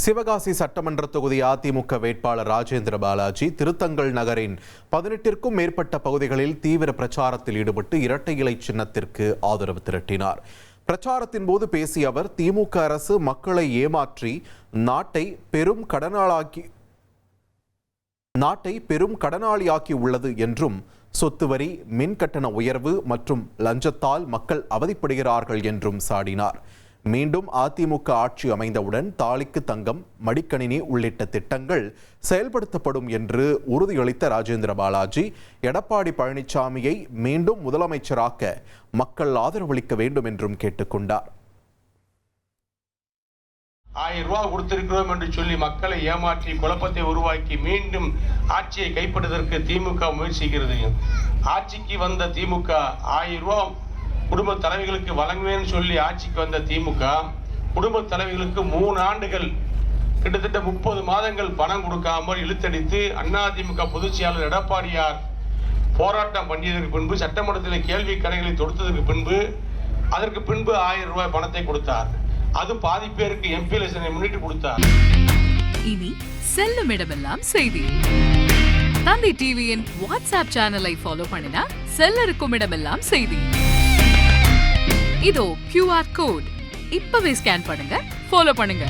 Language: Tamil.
சிவகாசி சட்டமன்ற தொகுதி அதிமுக வேட்பாளர் ராஜேந்திர பாலாஜி திருத்தங்கல் நகரின் 18க்கும் மேற்பட்ட பகுதிகளில் தீவிர பிரச்சாரத்தில் ஈடுபட்டு இரட்டை இலை சின்னத்திற்கு ஆதரவு திரட்டினார். பிரச்சாரத்தின் போது பேசிய அவர், திமுக அரசு மக்களை ஏமாற்றி நாட்டை பெரும் கடனாளியாக்கி உள்ளது என்றும், சொத்து வரி, மின் கட்டண உயர்வு மற்றும் லஞ்சத்தால் மக்கள் அவதிப்படுகிறார்கள் என்றும் சாடினார். மீண்டும் அதிமுக ஆட்சி அமைந்தவுடன் தாலிக்கு தங்கம், மடிக்கணினி உள்ளிட்ட திட்டங்கள் செயல்படுத்தப்படும் என்று உறுதியளித்த ராஜேந்திர பாலாஜி, எடப்பாடி பழனிசாமியை மீண்டும் முதலமைச்சராக்க மக்கள் ஆதரவளிக்க வேண்டும் என்றும் கேட்டுக்கொண்டார். 1000 ரூபாய் கொடுத்திருக்கிறோம் என்று சொல்லி மக்களை ஏமாற்றி குழப்பத்தை உருவாக்கி மீண்டும் ஆட்சியை கைப்பற்றுவதற்கு திமுக முயற்சிக்கிறது. ஆட்சிக்கு வந்த திமுக 1000 ரூபாய் குடும்ப தலைவிகளுக்கு வழங்குவேன்னு சொல்லி ஆட்சிக்கு வந்த திமுக குடும்ப தலைவிகளுக்கு 3 ஆண்டுகள் கிட்டத்தட்ட 30 மாதங்கள் பணம் கொடுக்காமல் இழுத்தடித்து அதிமுக பொதுச் செயலாளர் எடப்பாடியார் போராட்டம் பண்ணியதற்கு பின்பு, சட்டமன்றத்தில் கேள்வி கணைகளை தொடுத்ததற்கு பின்பு, அதற்கு பின்பு 1000 ரூபாய் பணத்தை கொடுத்தார். அது பாதி பேருக்கு எம்பி எலெக்ஷனை முன்னிட்டு கொடுத்தார். இனி செல்லும் இடமெல்லாம் செய்தி. தந்தி டிவியின் வாட்ஸ்அப் சேனலை ஃபாலோ பண்ணினா செல்ல இருக்கும் இடமெல்லாம் செய்தி. இதோ QR கோட் இப்பவே ஸ்கேன் பண்ணுங்க, ஃபாலோ பண்ணுங்க.